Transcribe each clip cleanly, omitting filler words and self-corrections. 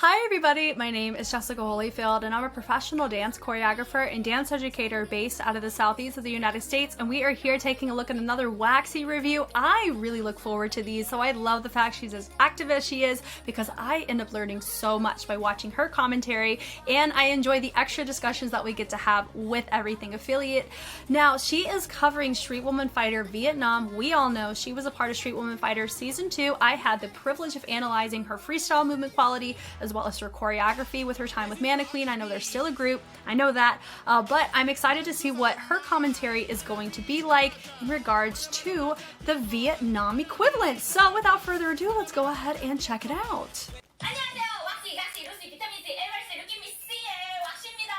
Hi everybody, my name is Jessica Holyfield and I'm a professional dance choreographer and dance educator based out of the southeast of the United States, and we are here taking a look at another Waxy review. I really look forward to these, so I love the fact she's as active as she is because I end up learning so much by watching her commentary, and I enjoy the extra discussions that we get to have with Everything Affiliate. Now, she is covering Street Woman Fighter Vietnam. We all know she was a part of Street Woman Fighter Season 2. I had the privilege of analyzing her freestyle movement quality as well as her choreography with her time with Manequeen. I know they're still a group, I know that, but I'm excited to see what her commentary is going to be like in regards to the Vietnam equivalent. So without further ado, let's go ahead and check it out. 안녕하세요. 왁시, 루시, 비타민 C, LRC, 루키미씨의 왁시입니다.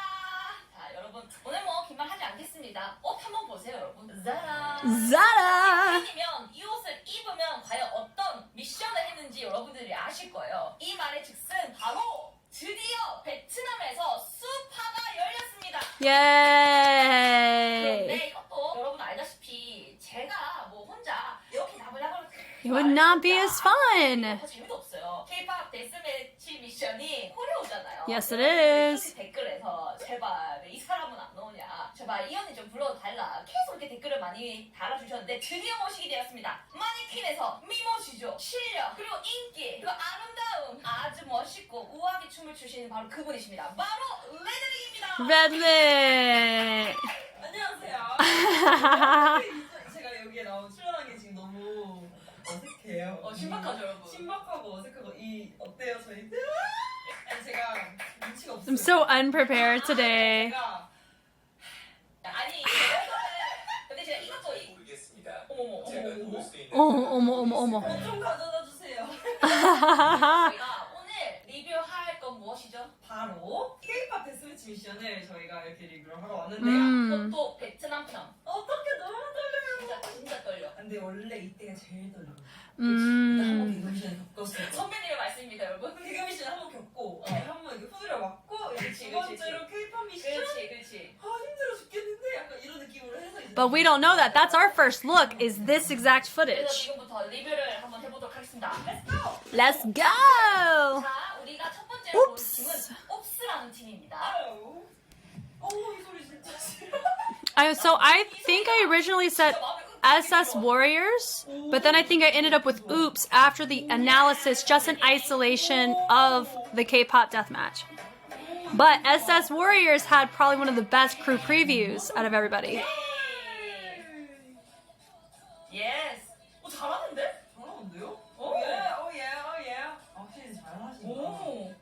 자, 여러분, 오늘 뭐 긴 말 하지 않겠습니다. 옷 한번 보세요, 여러분. 자라. 팬이면 이 옷을 입으면 과연 어떤 미션을 했는지 여러분들이 아실 거예요. 이 말의 즉슨 바로 드디어 베트남에서 수파가 열렸습니다. Yay! 그런데 이것도 여러분 알다시피 제가 뭐 혼자 이렇게 나불나불 It would not be as fun. 재미도 없어요. K-pop 데스매치 미션이 코리오잖아요. Yes, it is. 댓글에서 제발 왜 이 사람은 안 나오냐, 제발 이 언니 좀 불러달라, 계속 이렇게 댓글을 많이 달아주셨는데 드디어 모시게 되었습니다. 마네퀸에서 미모지조, 실력, 그리고 인기, 그리고 아름다움, 아주 멋있고 우아하게 춤을 추시는 바로 그분이십니다. 바로 레드릭입니다. 레드릭! 안녕하세요. 제가 여기에 출연한 게 지금 너무 어색해요. 신박하죠, 여러분? 신박하고 어색하고 어때요, 저희? 제가 눈치가 없어요. I'm so unprepared today. 제가 아니, 근데 제가 이것도 모르겠습니다. 어머머. 제가 도울 수 있는 어머. 좀 가져다 주세요. 저희가 오늘 리뷰할 건 무엇이죠? 바로 K-pop 데스매치 미션을 저희가 이렇게 리뷰를 하러 왔는데요. 그것도 베트남 편. 어떻게 너무 떨려요. 진짜 떨려. 근데 원래 이때가 제일 떨려요. 한번 개그 미션을 겪었어요. 선배님의 말씀입니다, 여러분. 개그 미션 한번 겪고 한번 이렇게 후드려 맞고 이제 두 번째로 K-pop 미션. 그렇지. 아 힘들어 죽겠는데 약간 이런 느낌으로 해서 이제. But we don't know that. That's our first look, is this exact 그래서 footage. 지금부터 리뷰를 한번 해보도록 하겠습니다. Let's go! Let's go! 자, 우리가 첫 번째로 본 Oops. 팀은 옵스라는 팀입니다. 이 소리 진짜 싫어. So I think I originally said SS Warriors, but then I think I ended up with Oops after the analysis, just in isolation of the K-pop deathmatch. But SS Warriors had probably one of the best crew previews out of everybody. Yes. 잘하는데? 잘하는데요? 확실히 잘하시네. 오.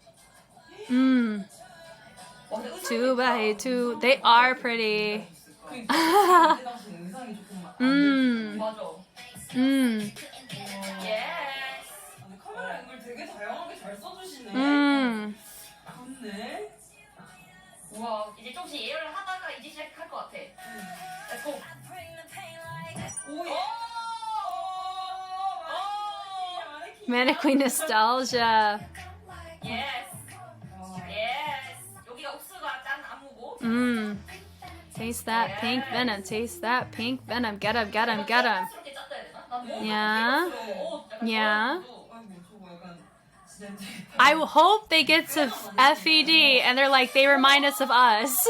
Two by two, they are pretty. 그때 당시 의상이 조금 맞아. Yes. 근데 카메라 앵글 되게 다양하게 잘 써주시네. 좋네. 우와, 이제 조금씩 예열을 하다가 이제 시작할 것 같아. Let's go. Manequeen nostalgia. Yes. 여기가 옥수가 짠 안무고. Taste that pink venom. Taste that pink venom. Get him, get him, get him. Yeah. Yeah. I hope they get to FED and they're like, they remind us of us.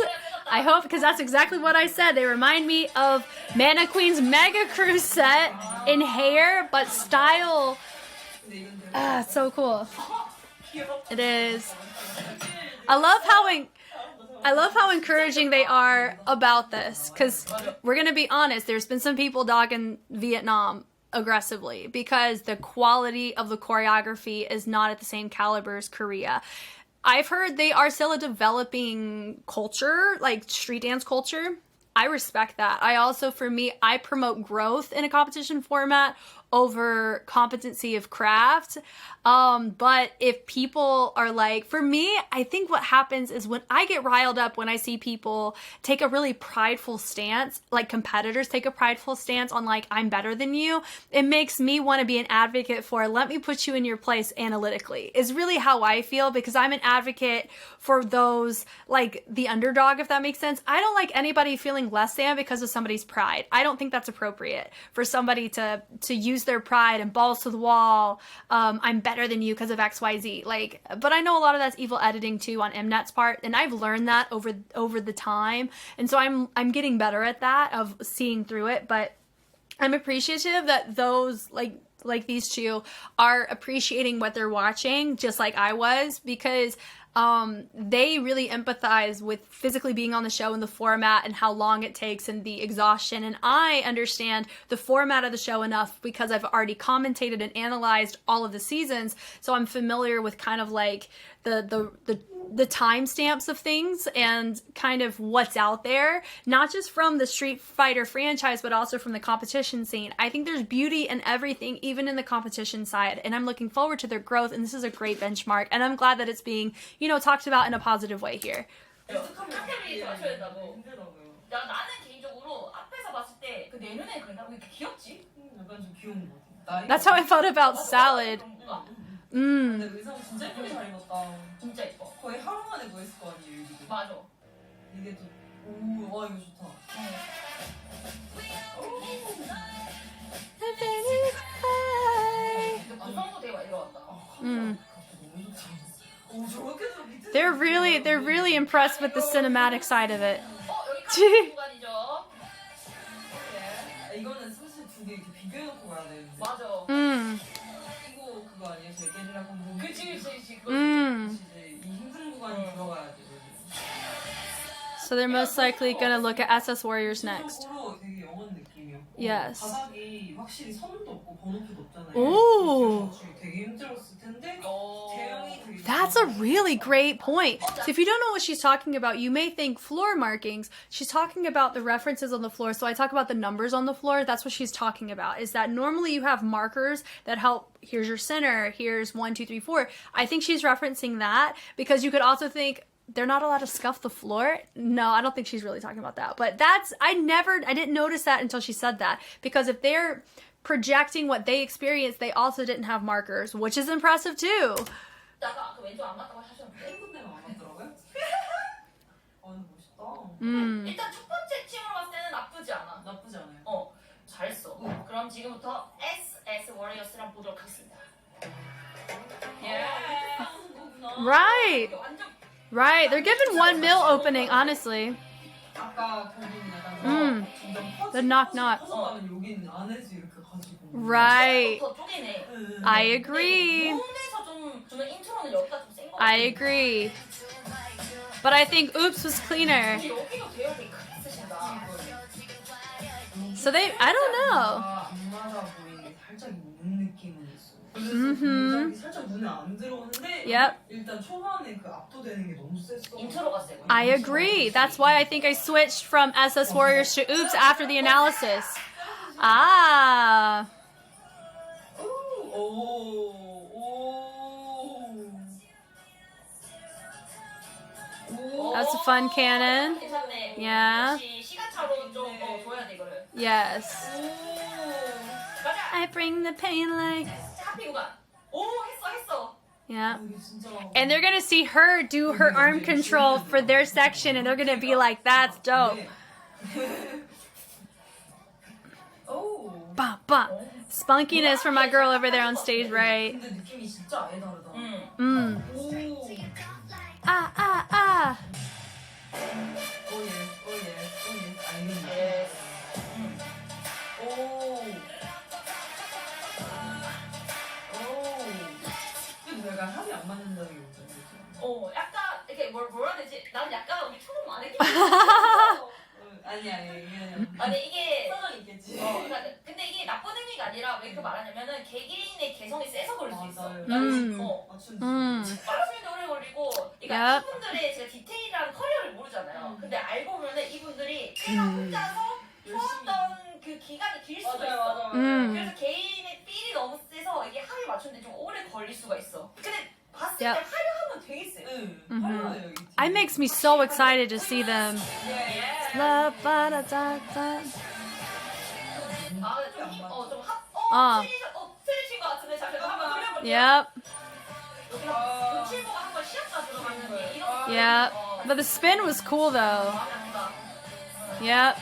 I hope, because that's exactly what I said. They remind me of Manequeen's Mega Cruise set in hair, but style. It's so cool. It is. I love how encouraging they are about this, because we're gonna be honest, there's been some people dogging Vietnam aggressively because the quality of the choreography is not at the same caliber as Korea. I've heard they are still a developing culture, like street dance culture. I respect that. I also, for me, I promote growth in a competition format over competency of craft. But if people are like, for me, I think what happens is when I get riled up when I see people take a really prideful stance, like competitors take a prideful stance on like, I'm better than you, it makes me want to be an advocate for, let me put you in your place analytically, is really how I feel, because I'm an advocate for those, like the underdog, if that makes sense. I don't like anybody feeling less than because of somebody's pride. I don't think that's appropriate for somebody to use lose their pride and balls to the wall. I'm better than you because of XYZ. Like, but I know a lot of that's evil editing too on Mnet's part, and I've learned that over the time, and so I'm getting better at that of seeing through it. But I'm appreciative that those like these two are appreciating what they're watching, just like I was, because they really empathize with physically being on the show and the format and how long it takes and the exhaustion. And I understand the format of the show enough because I've already commentated and analyzed all of the seasons, so I'm familiar with kind of like the timestamps of things and kind of what's out there, not just from the Street Fighter franchise, but also from the competition scene. I think there's beauty in everything, even in the competition side, and I'm looking forward to their growth, and this is a great benchmark, and I'm glad that it's being, you know, talked about in a positive way here. 카테고리 맞춰야 된다고. 힘들더라고요. 나는 개인적으로 앞에서 봤을 때 그 내 눈에 그린다 왜 이렇게 귀엽지? 약간 좀 귀여운 것 같아. That's how I felt about Salad. 근데 의상 진짜 예쁘게 잘 입었다. 진짜 예뻐. 거의 하루 만에 뭐 했을 거 아니에요, 이게. 맞아. 이게 또, 오, 와, 이거 좋다. 근데 구성도 되게 많이 들어갔다. 너무 좋다. 오, 저렇게 좀 밑에. They're really impressed with the cinematic side of it. 여기까지 구간이죠. 이거는 사실 두 개 이렇게 비교해놓고 봐야 되는데. 맞아. 이거 그거 아니에요? 저희 게릴라 공부. 그치. 그거. 이제 이 힘든 구간이 들어가야 돼. So they're most likely gonna look at SS Warriors next. 되게 영원 느낌이었고. Yes. 바닥이 확실히 선도 없고 번호표도 없잖아요. Ooh. 되게 힘들었을 텐데 제형이 되게. That's a really great point. So if you don't know what she's talking about, you may think floor markings. She's talking about the references on the floor. So I talk about the numbers on the floor. That's what she's talking about, is that normally you have markers that help. Here's your center. Here's 1, 2, 3, 4. I think she's referencing that because you could also think they're not allowed to scuff the floor. No, I don't think she's really talking about that. But that's, I didn't notice that until she said that. Because if they're projecting what they experienced, they also didn't have markers, which is impressive too. 나가 그 왼쪽 안 맞다고 하셨는데. 한 군데만 안 맞더라고요? 멋있다. 일단 첫 번째 팀으로 봤을 때는 나쁘지 않아. 나쁘지 않아요. 잘했어. 그럼 지금부터 SS 워리어스랑 보도록 하겠습니다. Right. Right. They're giving 1 mil opening, honestly. 아까 거기는 약간 The knock knock. 가면 여기는 안에서 이렇게 가지고. Right. 더 쪼개네. I agree. 홍대에서 좀 주는 인트로는 여기가 좀 센 거 같아. I agree. But I think Oops was cleaner. 여기가 대여 되게 크게 쓰신다. So they, I don't know. 안 맞아 보이는 게 살짝 문 느낌은 있어. 그래서 살짝 눈에 안 들어오는데 Yep. 일단 초반에 그 압도되는 게 너무 셌어. 인트로가 세고. I agree. That's why I think I switched from SS Warriors to Oops after the analysis. Ah. That's a fun cannon. 괜찮네. Yeah. 역시 시간차로 좀 줘야 돼 이거를. Yes. 가자. I bring the pain like. 하피 구간. 오 했어. Yeah. And they're gonna see her do her arm control for their section, and they're gonna be like, "That's dope." Bah, bah. Spunkiness from my girl over there on stage, right? 근데 느낌이 진짜 아예 다르다. Ah. 알겠네. 근데 내가 합이 안 맞는다는 게 문제지. 약간 이렇게 뭐라 해야 되지? 나는 약간 우리 초롱 마네킹. 아니야. 아니 이게 상황이 있겠지. 근데 이게 나쁜 의미가 아니라 왜 그 말하냐면은 개개인의 개성이 세서 그럴 수 있어. 맞추는데 오래 걸리고, 그러니까 이분들의 제가 디테일한 커리어를 모르잖아요. 근데 알고 보면은 이분들이 제가 혼자서 쉬었던 그 기간이 길 수가 있어. 그래서 개인의 필이 너무 세서 이게 합이 맞추는데 좀 오래 걸릴 수가 있어. 근데 봤을 때 하려 하면 되게 세. It makes me so excited to see them. 틀리신 것 같은데 잠깐 한번 돌려볼게요. Yep. 칠보가 한번 시합가 들어갔는데 이런. Yep. But the spin was cool though. Yep.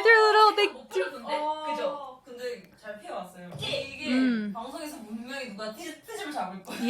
their little they 못 do. 부르던데? 그죠? 근데 잘 피해왔어요. 이게 이게 방송에서 분명히 누가 트집을 잡을 거예요.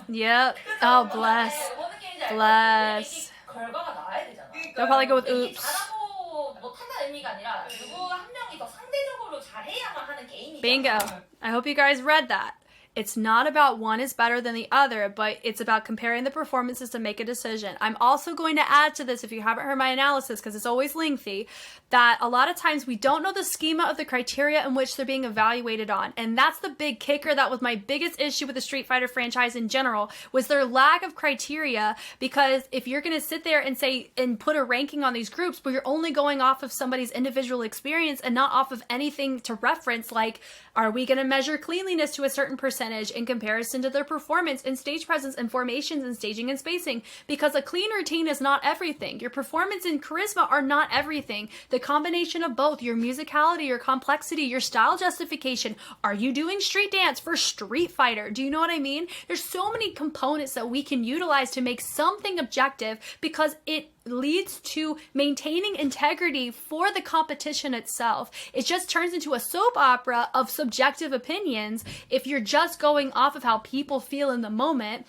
Yep. Oh, bless. 뭔 느낌인지 알죠? Bless. 이게 결과가 나와야 되잖아. They'll probably go with 이게 oops. 잘하고 못한다는 의미가 아니라 누구 한 명이 더 상대적으로 잘해야만 하는 게임이잖아. Bingo. I hope you guys read that. It's not about one is better than the other, but it's about comparing the performances to make a decision. I'm also going to add to this, if you haven't heard my analysis, because it's always lengthy, that a lot of times we don't know the schema of the criteria in which they're being evaluated on. And that's the big kicker. That was my biggest issue with the Street Fighter franchise in general, was their lack of criteria. Because if you're going to sit there and say, and put a ranking on these groups, but you're only going off of somebody's individual experience and not off of anything to reference, like, are we going to measure cleanliness to a certain percentage in comparison to their performance and stage presence and formations and staging and spacing? Because a clean routine is not everything. Your performance and charisma are not everything. The combination of both, your musicality, your complexity, your style justification. Are you doing street dance for Street Fighter? Do you know what I mean? There's so many components that we can utilize to make something objective, because it leads to maintaining integrity for the competition itself. It just turns into a soap opera of subjective opinions if you're just going off of how people feel in the moment.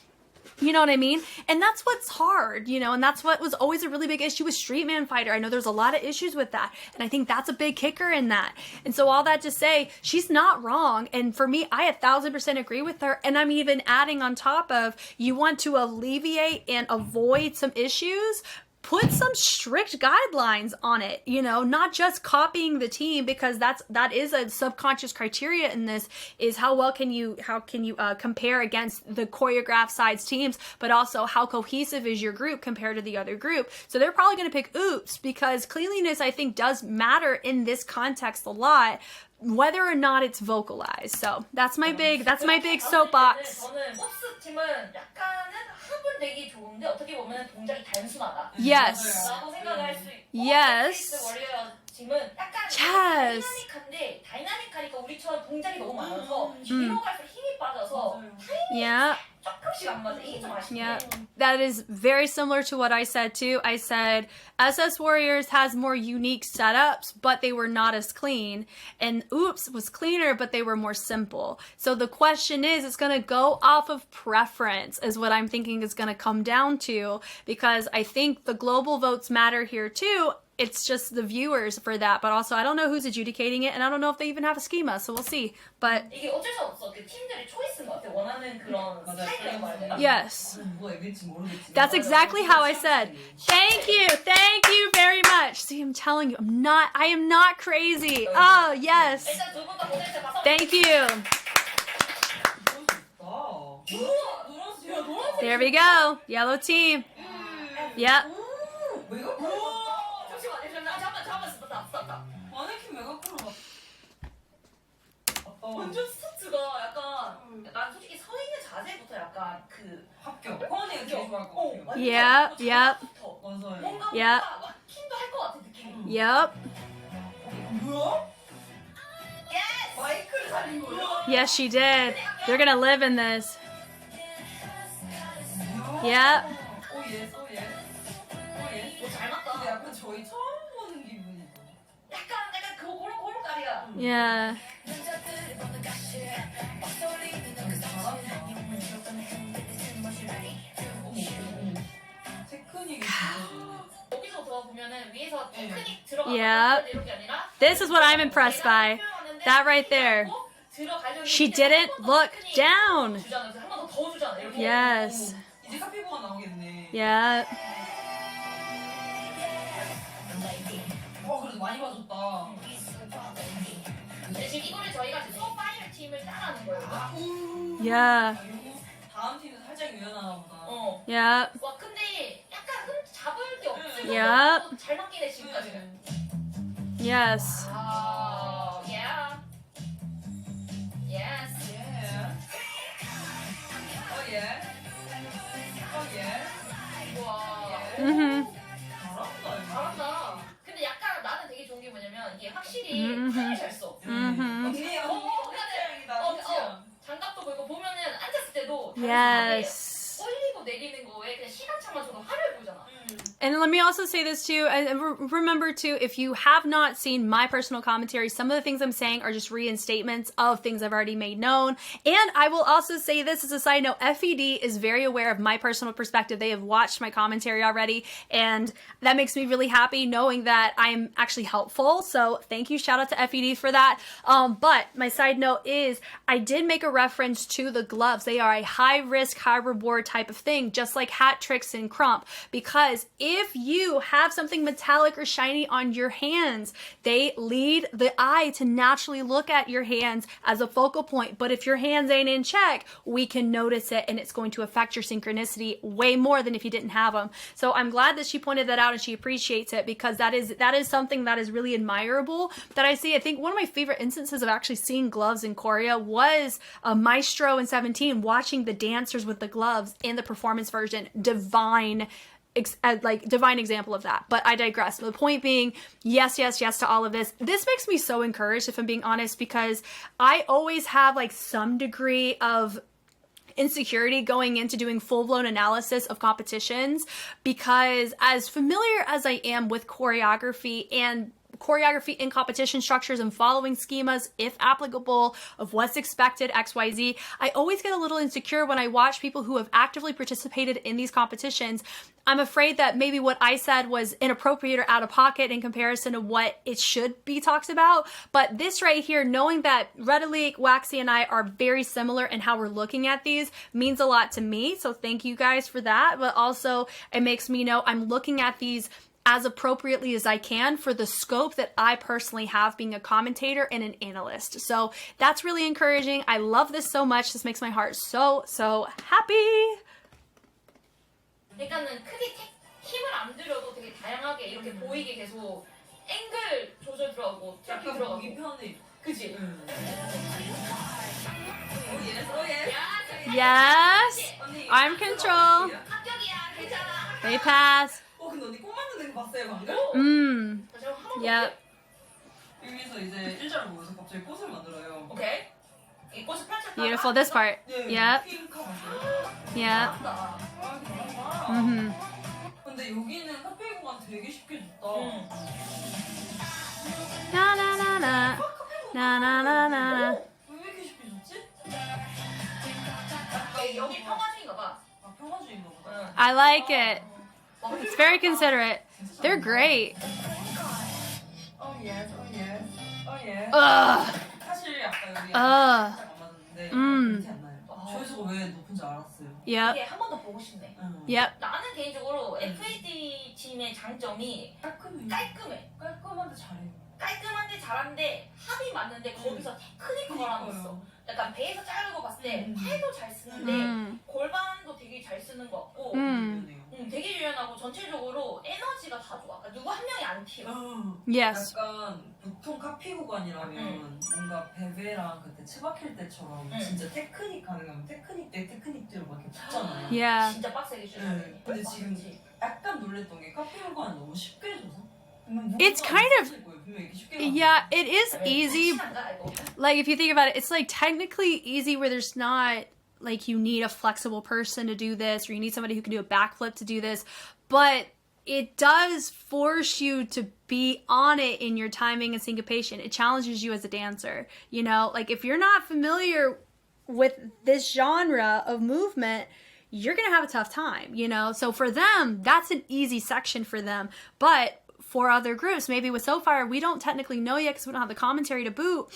You know what I mean? And that's what's hard, you know, and that's what was always a really big issue with Street Man Fighter. I know there's a lot of issues with that, and I think that's a big kicker in that. And so all that to say, she's not wrong. And for me, I 1000% agree with her. And I'm even adding on top of, you want to alleviate and avoid some issues, put some strict guidelines on it, you know, not just copying the team, because that is a subconscious criteria in this, is how well can you compare against the choreographed sides teams, but also how cohesive is your group compared to the other group. So they're probably going to pick oops, because cleanliness, I think, does matter in this context a lot, whether or not it's vocalized. So that's my big soapbox. 저는 홉스 팀은 약간은 합은 되기 좋은데 어떻게 보면 동작이 단순하다. Yes. 라고 생각을 할 수 있고, Yes. 워리어 팀은 약간 Yes. 다이나믹한데, 다이나믹하니까 우리처럼 동작이 너무 많아서 뒤로 갈수록 힘이 빠져서 타이밍이 Yeah. 조금씩 안 맞아. 이게 좀 아쉽네. Yeah, that is very similar to what I said too. I said SS Warriors has more unique setups, but they were not as clean. And Oops was cleaner, but they were more simple. So the question is, it's going to go off of preference, is what I'm thinking is going to come down to, because I think the global votes matter here too. It's just the viewers for that, but also I don't know who's adjudicating it, and I don't know if they even have a schema, so we'll see. But 이게 어쩔 수 없어. 그 팀들의 초이스인 것 같아. 원하는 그런 스타일이라고 말해야 되나? yes, 누가 이길지 모르겠지. that's exactly how I said. Thank you very much. See, I'm telling you, I am not crazy. Oh, yes. 일단 두 분 다 보낼 때 봐서. Thank you. 노란색. There we go. Yellow team. Yep. 잠깐만 스탑. 마네킹 메가크로 막. 완전 스타트가 약간 난 솔직히 서 있는 자세부터 약간 그 합격. 코언니가 제일 좋아할 것 같아요. Yep. 맞아요. 뭔가 Yep. 킹도 할 것 같은 느낌. Yep. 뭐야? 예스! 마이크를 살린 거예요? Yes, she did. They're gonna live in this. Yep. 오예. 잘 맞다. 근데 약간 저희 처음 보는 기분이다. 약간 그런 깔이야. Yeah. 테크닉이 여기서 더 보면은 위에서 테크닉 들어가는 Yep. 이런 게 아니라 This is what I'm impressed by. That right there. She didn't look down. 한번 더 주잖아. 이렇게. Yes. 이제 카피보가 나오겠네. Yeah. 그래도 많이 봐줬다. 지금 이거를 저희가 소파이어 팀을 따라하는 거예요. Yeah. 다음 팀은 살짝 유연하나 보다. Yeah. 와 근데 약간 잡을 게 없으면 Yep. 잘 맞긴 해 지금까지는. Yes. 아, yeah. Yes. 와. Mhm. 잘한다. 근데 약간 나는 되게 좋은 게 뭐냐면 이게 확실히 힘을 잘 써. Mhm. 장갑도 보이고 보면은 앉았을 때도 Yes. 올리고 내리는 거에 그냥 시간차만 줘도 화려해 보이잖아. And let me also say this too, and remember too, if you have not seen my personal commentary, some of the things I'm saying are just reinstatements of things I've already made known. And I will also say this as a side note, FED is very aware of my personal perspective. They have watched my commentary already, and that makes me really happy knowing that I'm actually helpful. So thank you, shout out to FED for that. But my side note is I did make a reference to the gloves. They are a high risk, high reward type of thing, just like hat tricks and crump, because if you have something metallic or shiny on your hands, they lead the eye to naturally look at your hands as a focal point. But if your hands ain't in check, we can notice it, and it's going to affect your synchronicity way more than if you didn't have them. So I'm glad that she pointed that out and she appreciates it, because that is something that is really admirable that I see. I think one of my favorite instances of actually seeing gloves in choreo was Maestro in 17, watching the dancers with the gloves in the performance version. Divine example of that. But I digress. The point being, yes to all of this. This makes me so encouraged, if I'm being honest, because I always have like some degree of insecurity going into doing full-blown analysis of competitions, because as familiar as I am with choreography in competition structures and following schemas, if applicable, of what's expected, XYZ, I always get a little insecure when I watch people who have actively participated in these competitions. I'm afraid that maybe what I said was inappropriate or out of pocket in comparison to what it should be talked about. But this right here, knowing that Redelik, Waxy, and I are very similar in how we're looking at these, means a lot to me. So thank you guys for that. But also, it makes me know I'm looking at these as appropriately as I can for the scope that I personally have being a commentator and an analyst. So that's really encouraging. I love this so much. This makes my heart so happy. 그러니까는 크게 힘을 안 들여도 되게 다양하게 이렇게 보이게 계속 앵글 조절 들어가고 트래픽 들어가고 보기 편해. 그치? Yes, I'm control. 합격이야, 괜찮아. They pass. 근데 언니 꽃 만드는 거 봤어요 방금? Yep. 여기서 이제 일자를 보면서 갑자기 꽃을 만들어요. 오케이. 이 꽃을 펼쳤다가 Beautiful. This part. Yep. Yep. 근데 여기는 카페 공간 되게 쉽게 줬다. Na na na na. Na na na na. 왜 이렇게 쉽게 줬지? 여기 평화주의인가 봐. 아 평화주의인가 보다. I like it. It's very considerate. They're great. Oh yes, oh yes, oh yes. Ugh. 사실 아까 여기 살짝 안 맞았는데 그렇지 않나요? 조회수가 왜 높은지 알았어요. Yep. 이게 한 번 더 보고 싶네. Yep. 나는 개인적으로 FAD 팀의 장점이 깔끔해. 깔끔한데 잘해. 깔끔한데 잘하는데 합이 맞는데 거기서 테크니컬함이 있어. 약간 배에서 자르고 봤을 때 팔도 잘 쓰는데 골반도 되게 잘 쓰는 것 같고 되게 유연하고 전체적으로 에너지가 다 좋아. 그러니까 누구 한 명이 안 튀어. Yes. 약간 보통 카피 구간이라면 뭔가 베베랑 그때 치바킬 때처럼 진짜 테크닉 가능하면 테크닉대로 막 이렇게 붙잖아요. Yeah. 진짜 빡세게 주는 데 근데 지금 약간 놀랬던 게 카피 구간 너무 쉽게 줘서 It's kind of, yeah, it is easy. Like, if you think about it, it's like technically easy where there's not, like, you need a flexible person to do this, or you need somebody who can do a backflip to do this, but it does force you to be on it in your timing and syncopation. It challenges you as a dancer, you know? Like, if you're not familiar with this genre of movement, you're gonna have a tough time, you know? So for them, that's an easy section for them, but for other groups, maybe with SoFire, we don't technically know yet because we don't have the commentary to boot.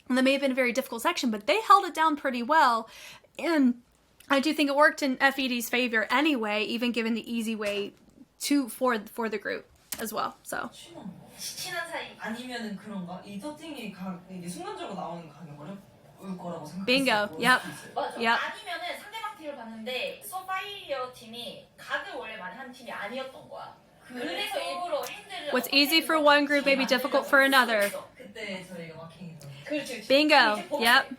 And that may have been a very difficult section, but they held it down pretty well. And I do think it worked in FED's favor anyway, even given the easy way for the group as well. So. 친한 사이. 아니면은 그런가? 이 터팅이 이게 순간적으로 나오는 각이 어려울 거라고 생각했어요. Bingo. Yep. 맞아. Yep. 아니면은 상대방 팀을 봤는데 소파이어 팀이 각을 원래 많이 하는 팀이 아니었던 거야. 그래서 일부러 핸들을 What's easy for one group may be difficult for another. 그때 저희 마킹에서 그렇지. Bingo. Yep.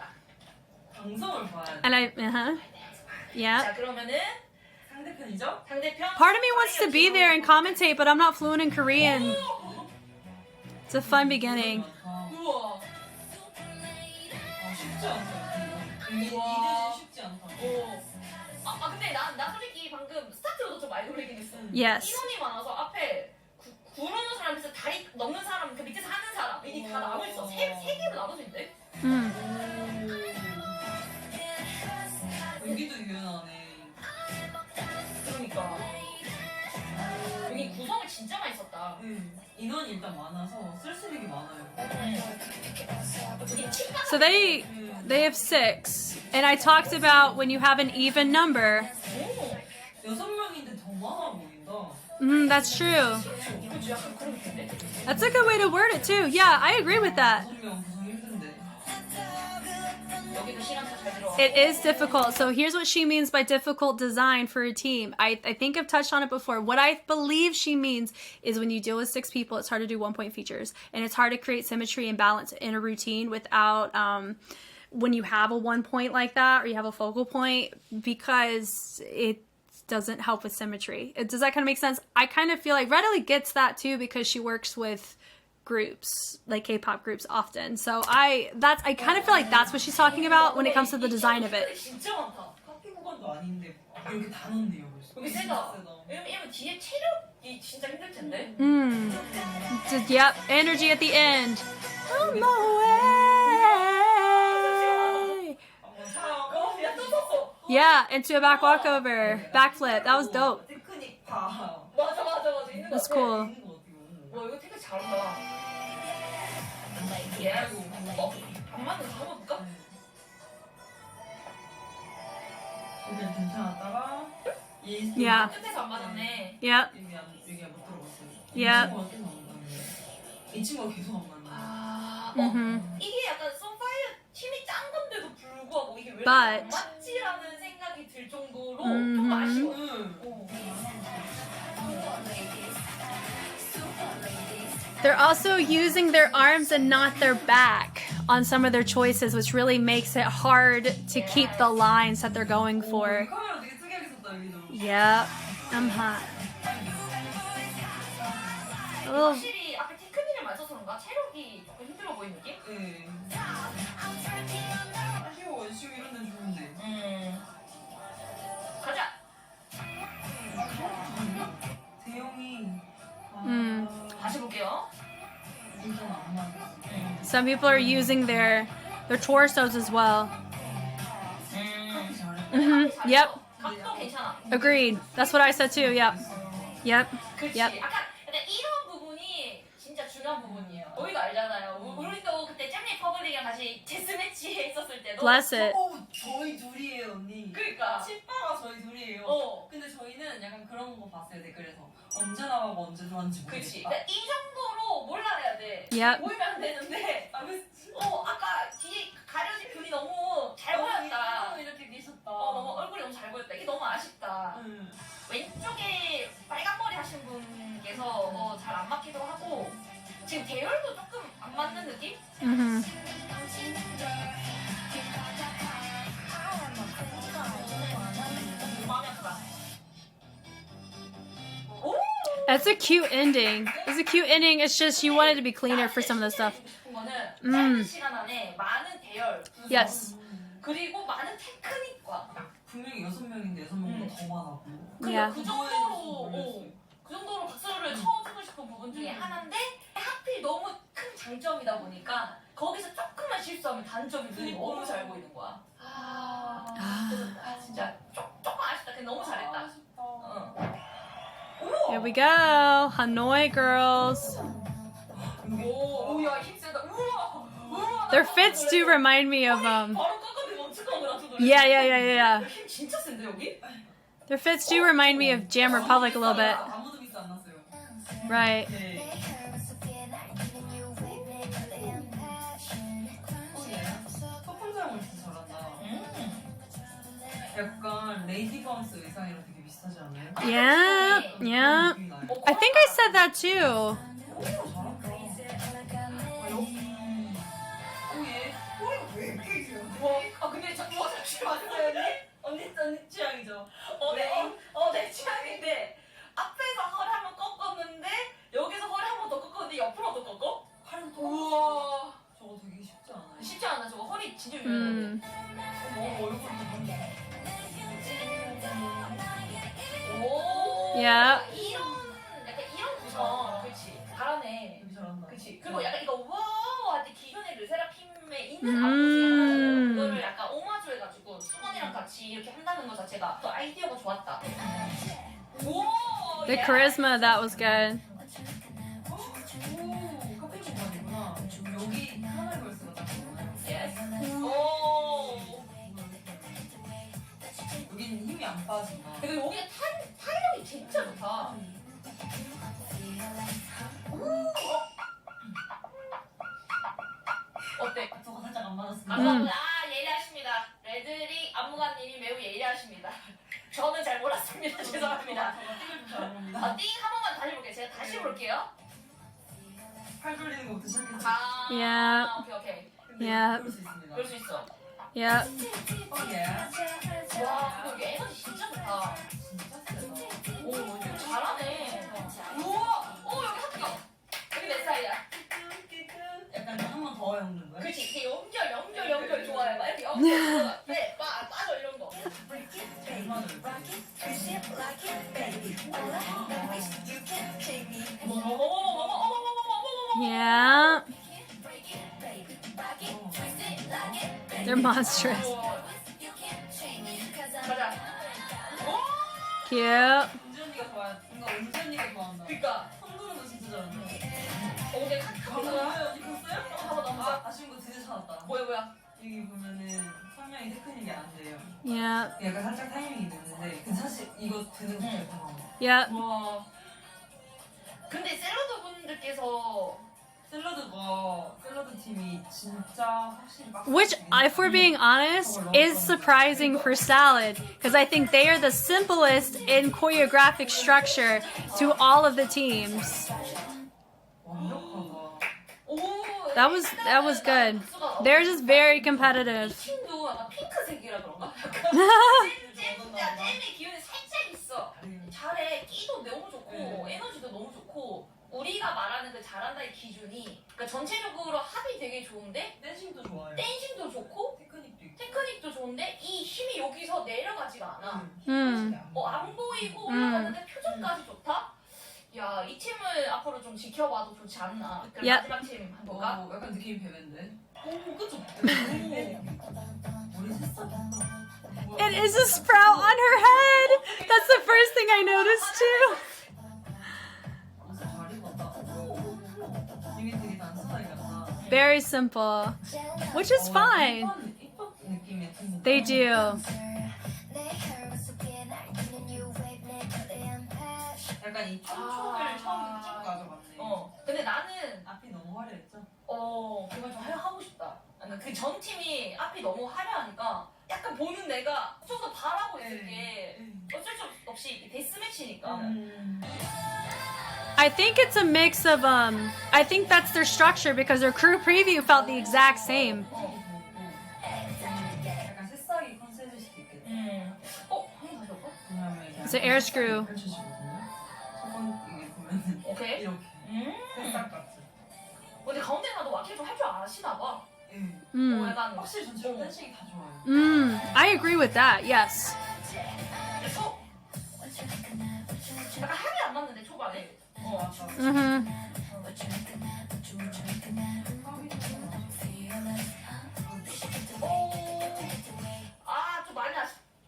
방송을 봐야 돼. And yeah. 자, 그러면은 상대편이죠? 상대편. Part of me wants to be there and commentate, but I'm not fluent in Korean. It's a fun beginning. 우와. 쉽지 않다. 이듯이 쉽지 않다. 근데 나 솔직히 방금 스타트로도 좀 많이 놀리긴 했어. Yes. 인원이 많아서 앞에 구르는 사람 밑에서 다리 넘는 사람, 그 밑에서 하는 사람 이게 다 나눠 있어. 세 개로 나눠져 있대. 여기도 유연하네. 그러니까 여기 구성을 진짜 많이 썼다. 인원이 일단 많아서 쓸쓸하게 많아요. 여기 칠각. So they have 6, and I talked about when you have an even number. 6명인데 더 많아 보인다. That's true. 그치, 약간 그런 느낌인데? That's a good way to word it too. Yeah, I agree with that. 6명 구성 힘든데. 여기도 시간 잘 들어와. It is difficult. So here's what she means by difficult design for a team. I think I've touched on it before. What I believe she means is when you deal with 6 people, it's hard to do 1-point features. And it's hard to create symmetry and balance in a routine without, when you have a 1 point like that, or you have a focal point, because it doesn't help with symmetry. Does that kind of make sense? I kind of feel like Readily gets that too, because she works with groups, like K-pop groups often. So I kind of feel like that's what she's talking about when it comes to the design of it. 진짜 많다. 커피 구간도 아닌데 이렇게 다 넣는데요. 여기 세다. 왜냐면 뒤에 체력이 진짜 힘들 텐데. Yep, energy at the end. On my way. 야, 떴었어. Yeah, into a back walkover, backflip. That was dope. 테크닉 봐. 맞아. 있는 거 That's 같아. cool. 있는 거 같아요. 와, 이거 되게 잘한다. 예. 안 맞는 거 해볼까? 일단 괜찮았다가 Yeah. 끝에서 안 맞았네. Yep. 여기 못 들어갔어요. Yeah. 이 친구가 계속 안 맞네. 이게 약간 썬파이어 팀이 짠 건데도 불구하고 이게 왜 이렇게 But- 안 맞지라는 생각이 들 정도로 좀 아쉬워. They're also using their arms and not their back on some of their choices, which really makes it hard to keep the lines that they're going for. 카메라 되게 특이하게 썼다 여기도. Yep. I'm hot. Oh, 확실히 앞에 테크닉을 많이 써서 그런가? 체력이 조금 힘들어 보이는 느낌? 네. 아쉬워 이런 데는 좋은데. 가자! 대형이. 다시 볼게요. 이건 안 맞아. some people are using their torsos as well. Yep. 각도 괜찮아. Agreed. That's what I said too. Yep. Yep. 그치. Yep. 약간 이런 부분이 진짜 중요한 부분이에요. 우리가 알잖아요. 우리도 그때 짬내 퍼블릭이랑 같이 데스매치 했었을 때도 Bless it. 저희 둘이에요 언니. 그러니까. 칠바가 저희 둘이에요. 근데 저희는 약간 그런 거 봤어요 댓글에서 언제 나가고 언제 들어왔는지 그치. 모르겠다. 근데 이 정도로 몰라야 돼. Yep. 보이면 안 되는데. 아까 뒤에 가려진 균이 너무 잘 보였다. 이렇게 계셨다. 너무 얼굴이 너무 잘 보였다. 이게 너무 아쉽다. 응. 왼쪽에 빨간 머리 하신 분께서 잘 안 맞기도 하고 지금 대열도 조금 안 맞는 느낌? Mhm. 마음이 아프다. That's a cute ending. It's a cute ending. It's just you wanted to be cleaner for some of the stuff. 짧은 시간 안에 많은 대열 구성, Yes. 그리고 많은 테크닉과 분명히 6명인데 6명보다 더 많았고. Yeah. 그 정도로 박수를 쳐주고 싶은 부분 중에 하나인데 하필 너무 큰 장점이다 보니까 거기서 조금만 실수하면 단점이 눈이 너무 잘 보이는 거야. 그래서 진짜 조금 아쉽다. 근데 너무 잘했다. Here we go. Hanoi girls. 오야 힘세다. 우와. Their fits do remind me of 바로 꺾었는데 엄청 거라. Yeah. 힘 진짜 센데 여기? Their fits do remind me of Jam Republic a little bit. 아무도 미스 안 났어요. Right. 네. 첫 번째 하고 진짜 잘한다. 약간 레이디 바운스 의상이랑 되게 비슷하지 않아요? Yeah. 느낌이 나요. I think I said that too. 오, 잘한다. 얘 꼬리가 왜 이렇게 길어? 근데 잠시만 언니 취향이죠? 내 취향인데 앞에서 허리 한번 꺾었는데 여기서 허리 한 번 더 꺾었는데 옆으로도 꺾어? 팔도 우와 저거 되게 쉽지 않아요. 쉽지 않아. 저거 허리 진짜 유연한데. Yeah. 이런 약간 이런 구성, 그렇지. 잘하네. 여기 잘한다. 그렇지. 그리고 약간 이거 와우 할때 기존의 르세라핌에 있는 아포지 하나잖아요. 그거를 약간 오마주 해가지고 수건이랑 같이 이렇게 한다는 것 자체가 또 아이디어가 좋았다. 오. The charisma of that was good. 오, 커피 공간이구나. 여기 하나의 벌스가 딱 있구나. Yes. 오. 여기는 힘이 안 빠진다. 근데 여기 탄력이 진짜 좋다. 어때? 저거 살짝 안 맞았습니다. 아, 예리하십니다. 레드릭 안무가님이 매우 예리하십니다. 저는 잘 몰랐습니다. 죄송합니다. 저거 띵 한 번만 다시 볼게요. 제가 다시 볼게요. 팔 돌리는 것부터 시작했죠. 아, Yeah. 오케이. 근데 Yeah. 그럴 수 있습니다. 그럴 수 있어. Yep. 예. 와, 근데 여기 에너지 진짜 좋다. 진짜 세다. 오, 이거 잘하네. 우와, 여기 합격. 여기 내 스타일이야. 약간 한 번 더 엮는 거야? 그렇지, 이게 연결 좋아해. 막 이렇게 연결, 네, 빠져 이런 거. Yeah. They're monstrous. 가자. Cute. 은지 언니가 좋아해. 뭔가 은지 언니가 좋아한다. 그니까. 손도는 진짜 잘한다. 근데 카카오 언니 봤어요? 너무 아쉬운 거 드디어 찾았다. 뭐야? 여기 보면은 설명이 테크닉이 안 돼요. Yeah. 약간 살짝 타이밍이 늦는데 근데 사실 이거 드는 거 잘하는 Yep. 와. 근데 샐러드 분들께서 샐러드 팀이 진짜 확실히 빡세. Which, if we're being honest, is surprising for salad because I think they are the simplest in choreographic structure to all of the teams. 완벽하다. 오. That was good. They're just very competitive. 팀도 약간 핑크색이라 그런가? 잼의 기운이 살짝 있어. 잘해. 끼도 너무 좋고 에너지도 너무 좋고 우리가 말하는 그 잘한다의 기준이 그러니까 전체적으로 합이 되게 좋은데 댄싱도 좋아요. 댄싱도 좋고 테크닉도 있고. 테크닉도 좋은데 이 힘이 여기서 내려가지가 않아. 안 보이고 올라가는데 표정까지 좋다? 야, 이 팀을 앞으로 좀 지켜봐도 좋지 않나. 그럼 야. 마지막 팀 한번 볼까? 약간 느낌이 배배인데. 오, 그쵸? 머리 새싹. It is a sprout on her head. That's the first thing I noticed too. 잘 입었다. 이게 되게 단순하게 같다. Very simple, which is fine. 이쁜 느낌의 팀. They do. 약간 이 춤을 처음부터 쭉 가져갔네. 근데 나는 앞이 너무 화려했죠? 정말 좀 하고 싶다. 그 전 팀이 앞이 너무 화려하니까 약간 보는 내가 좀 더 바라고 있을 게 어쩔 수 없이 데스매치니까. I think it's a mix of I think that's their structure because their crew preview felt the exact same. 약간 새싹이 컨셉일 수도 있겠다. 한번 다시 볼까? It's an air screw. 이게 보면은 오케이. 이렇게 새싹 같은. 근데 가운데 나도 와키를 좀 할 줄 아시나 봐. 약간 확실히 전체적으로 댄싱이 다 좋아요. I agree with that. Yes. 약간 합이 안 맞는데 초반에. 맞아. 좀 많이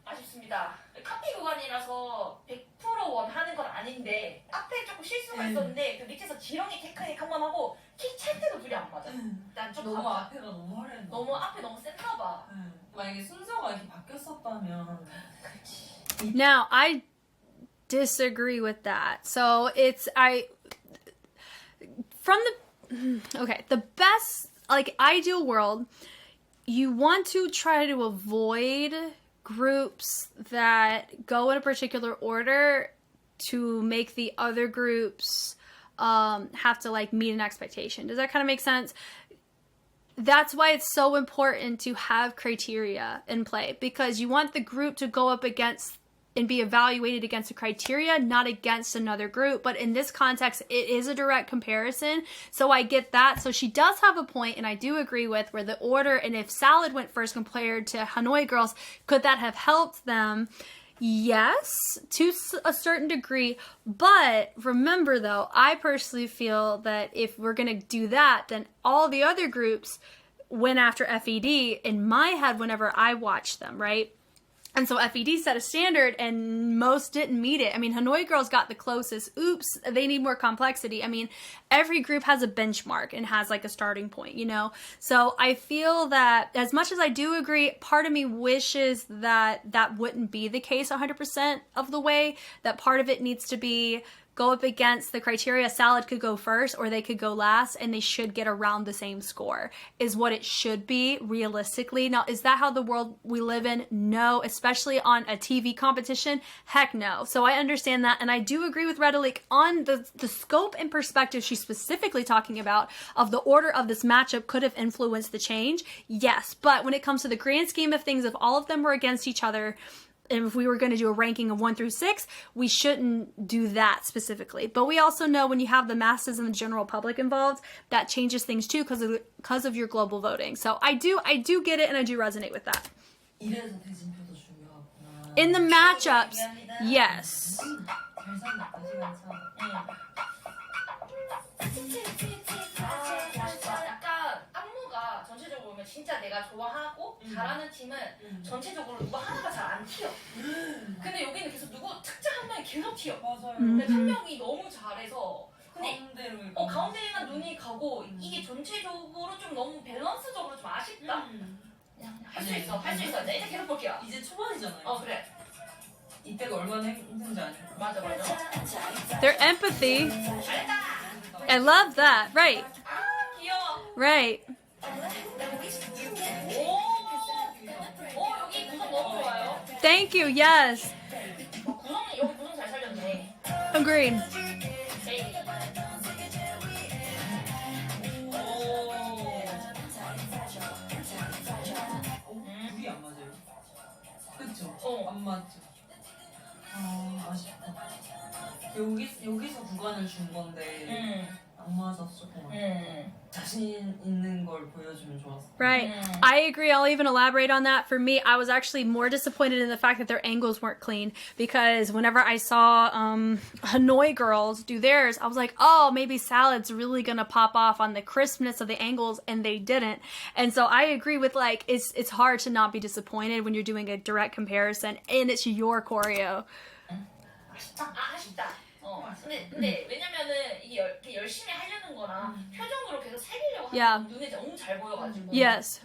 아쉽습니다. 카피 구간이라서 100% 원하는 건 아닌데 앞에 조금 실수가 있었는데 그 밑에서 지렁이 테크닉 한번 하고 킥 찰 때도 둘이 안 맞아. 난 좀 너무 앞에가 너무 화려했나? 너무 앞에 너무 셌나 봐. 만약에 순서가 이렇게 바뀌었었다면. Now, I disagree with that. So the best, like, ideal world, you want to try to avoid groups that go in a particular order to make the other groups have to, like, meet an expectation. Does that kind of make sense? That's why it's so important to have criteria in play, because you want the group to go up against and be evaluated against a criteria, not against another group. But in this context, it is a direct comparison. So I get that. So she does have a point, and I do agree with where the order, and if Salad went first compared to Hanoi Girls, could that have helped them? Yes, to a certain degree, but remember though, I personally feel that if we're gonna do that, then all the other groups went after FED in my head whenever I watched them, right? And so FED set a standard and most didn't meet it. I mean, Hanoi Girls got the closest. Oops, they need more complexity. I mean, every group has a benchmark and has like a starting point, you know? So I feel that as much as I do agree, part of me wishes that that wouldn't be the case 100% of the way, that part of it needs to be go up against the criteria. Salad could go first or they could go last and they should get around the same score is what it should be realistically. Now, is that how the world we live in? No, especially on a TV competition. Heck no. So I understand that. And I do agree with Redelik on the scope and perspective she's specifically talking about of the order of this matchup could have influenced the change. Yes. But when it comes to the grand scheme of things, if all of them were against each other, and if we were going to do a ranking of 1 through 6, we shouldn't do that specifically. But we also know when you have the masses and the general public involved, that changes things too because of your global voting. So I do get it and I do resonate with that. 이래서 대진표도 중요하구나. In the matchups, yes. 잘 살렸다 시간 참. 약간 안무가 전체적으로 보면 진짜 내가 좋아하고 잘하는 팀은 전체적으로 누구 하나가 잘 안 튀어. 근데 여기는 계속 누구 특정 한 명이 계속 튀어. 맞아요. 근데 한 명이 너무 잘해서 근데 가운데로 가운데에만 눈이 가고 이게 전체적으로 좀 너무 밸런스적으로 좀 아쉽다. 그냥 할 수 있어, 할 수 있어. 이제 계속 볼게요. 이제 초반이잖아요. 그래. 이때가 얼마나 힘든지 아니까. 맞아. Their empathy. 잘했다. I love that. Right. 귀여워. Right. 여기 구성 너무 좋아요. Thank you. Yes. 여기 구성 잘 살렸네. Agreed. 둘이 안 맞아요. 그쵸? 안 맞죠. 아쉽다. 여기서 구간을 준 건데 안 맞았어. 자신 있는 걸 보여주면 좋았어. Right. I agree. I'll even elaborate on that. For me, I was actually more disappointed in the fact that their angles weren't clean because whenever I saw Hanoi Girls do theirs, I was like, oh, maybe Salad's really gonna pop off on the crispness of the angles, and they didn't. And so I agree with like it's hard to not be disappointed when you're doing a direct comparison and it's your choreo. 아쉽다. 근데 왜냐면은 이게 열심히 하려는 거랑 표정으로 계속 살리려고 하는 눈에 너무 잘 보여가지고. Yes.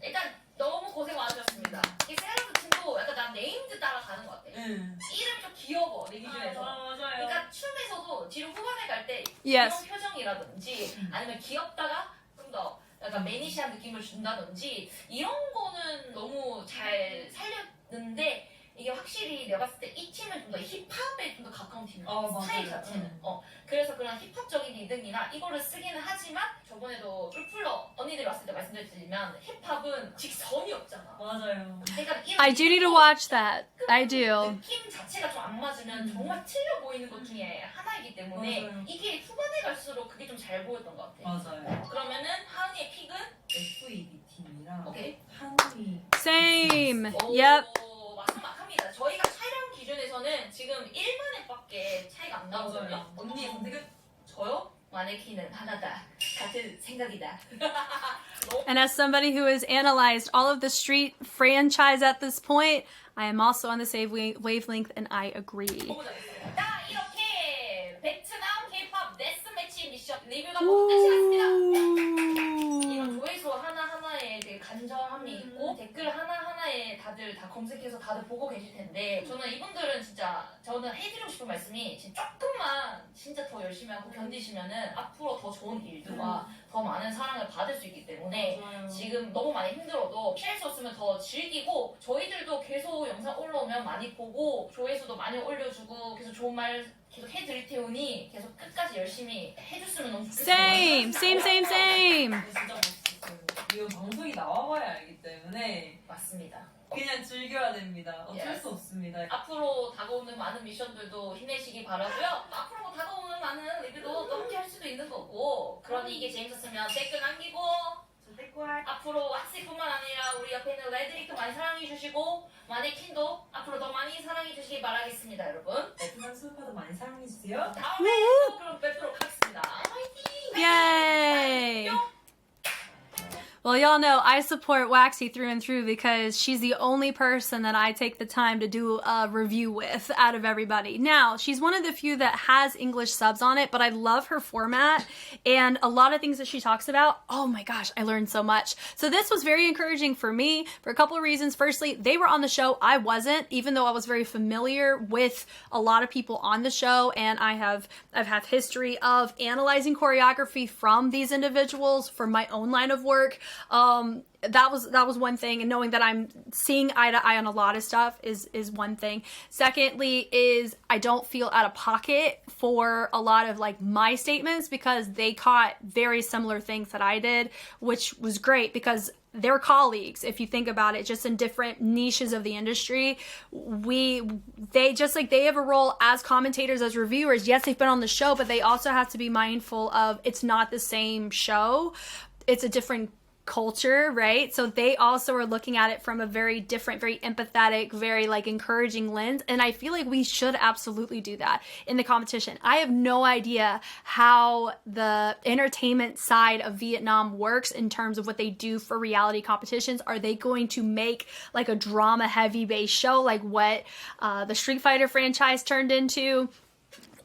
일단 너무 고생 많으셨습니다. 이 샐러드 팀도 약간 난 네임드 따라가는 것 같아. 이름이 좀 귀여워 내 기준에서. 맞아요. 그러니까 춤에서도 뒤로 후반에 갈 때 Yes. 이런 표정이라든지 아니면 귀엽다가 좀 더 약간 매니시한 느낌을 준다든지 이런 거는 너무 잘 살렸는데 이게 확실히 내가 봤을 때 이 팀은 좀 더 힙합에 좀 더 가까운 팀이야. 스타일 자체는. 그래서 그런 힙합적인 리듬이나 이거를 쓰기는 하지만 저번에도 풀플러 언니들이 왔을 때 말씀드렸지만 힙합은 직선이 없잖아. 맞아요. 그러니까 I do need to watch that. I do. 느낌 자체가 좀 안 맞으면 정말 틀려 보이는 것 중에 하나이기 때문에 맞아요. 이게 후반에 갈수록 그게 좀 잘 보였던 것 같아. 맞아요. 그러면은 하은이의 픽은 FED 팀이랑 오케이. 한이 Same. Yep. 막합니다. 저희가 촬영 기준에서는 지금 1만회밖에 차이가 안 나거든요. 언니의 선택은 저요? 마네킹은 하나다. 같은 생각이다. And as somebody who has analyzed all of the street franchise at this point, I am also on the same wavelength and I agree. 너무 잘했어요. 자, 이렇게 베트남 K-pop 데스매치 미션 리뷰가 모두 끝이 났습니다. 이런 조회수 하나하나에 되게 간절함이 있고 댓글 하나하나에 다들 다 검색해서 다들 보고 계실 텐데 저는 이분들은 진짜 저는 해드리고 싶은 말씀이 진짜 조금만 진짜 더 열심히 하고 견디시면은 앞으로 더 좋은 일들과 더 많은 사랑을 받을 수 있기 때문에 지금 너무 많이 힘들어도 피할 수 없으면 더 즐기고 저희들도 계속 영상 올라오면 많이 보고 조회수도 많이 올려주고 계속 좋은 말 계속 해드릴 테오니 계속 끝까지 열심히 해줬으면 너무 좋겠어요. Same. 진짜 멋있었어요. 이거 방송이 나와봐야 알기 때문에 맞습니다. 그냥 즐겨야 됩니다. 어쩔 수 없습니다. 앞으로 다가오는 많은 미션들도 힘내시기 바라고요. 앞으로 다가오는 많은 리뷰도 또 함께 할 수도 있는 거고 그러니 이게 재밌었으면 댓글 남기고 저 댓글 앞으로 왁시뿐만 아니라 우리 옆에 있는 레드릭도 많이 사랑해 주시고 마네퀸도 앞으로 더 많이 사랑해 주시기 바라겠습니다, 여러분. 베트남 수파도 많이 사랑해 주세요. 다음에 또 그럼 뵙도록 하겠습니다. 화이팅! Yay! Well, y'all know I support Waxy through and through because she's the only person that I take the time to do a review with out of everybody. Now, she's one of the few that has English subs on it, but I love her format and a lot of things that she talks about. Oh my gosh, I learned so much. So this was very encouraging for me for a couple of reasons. Firstly, they were on the show. I wasn't, even though I was very familiar with a lot of people on the show, and I've had history of analyzing choreography from these individuals for my own line of work. That was one thing, and knowing that I'm seeing eye to eye on a lot of stuff is one thing. Secondly is I don't feel out of pocket for a lot of like my statements because they caught very similar things that I did, which was great because they're colleagues. If you think about it, just in different niches of the industry, they just like they have a role as commentators, as reviewers. Yes, they've been on the show, but they also have to be mindful of it's not the same show. It's a different culture, right? So they also are looking at it from a very different, very empathetic, very like encouraging lens. And I feel like we should absolutely do that in the competition. I have no idea how the entertainment side of Vietnam works in terms of what they do for reality competitions. Are they going to make like a drama heavy based show like what the Street Fighter franchise turned into?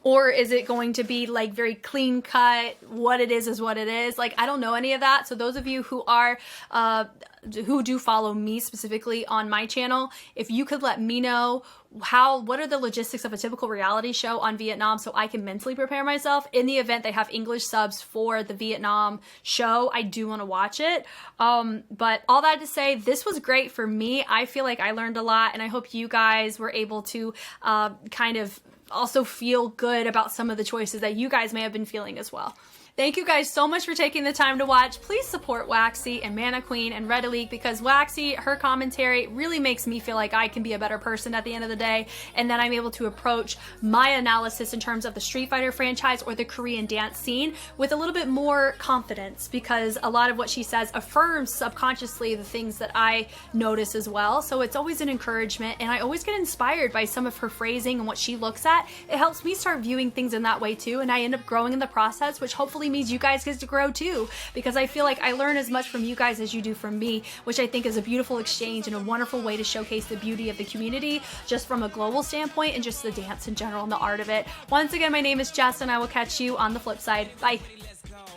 Or is it going to be like very clean cut, what it is what it is? Like, I don't know any of that. So those of you who are, who do follow me specifically on my channel, if you could let me know what are the logistics of a typical reality show on Vietnam so I can mentally prepare myself in the event they have English subs for the Vietnam show. I do want to watch it. But all that to say, this was great for me. I feel like I learned a lot, and I hope you guys were able to kind of also feel good about some of the choices that you guys may have been feeling as well. Thank you guys so much for taking the time to watch. Please support Waxy and Manequeen and Redelik because Waxy, her commentary really makes me feel like I can be a better person at the end of the day, and then I'm able to approach my analysis in terms of the Street Fighter franchise or the Korean dance scene with a little bit more confidence because a lot of what she says affirms subconsciously the things that I notice as well. So it's always an encouragement, and I always get inspired by some of her phrasing and what she looks at. It helps me start viewing things in that way too, and I end up growing in the process, which hopefully means you guys get to grow too, because I feel like I learn as much from you guys as you do from me, which I think is a beautiful exchange and a wonderful way to showcase the beauty of the community just from a global standpoint and just the dance in general and the art of it. Once again, my name is Jess, and I will catch you on the flip side. Bye.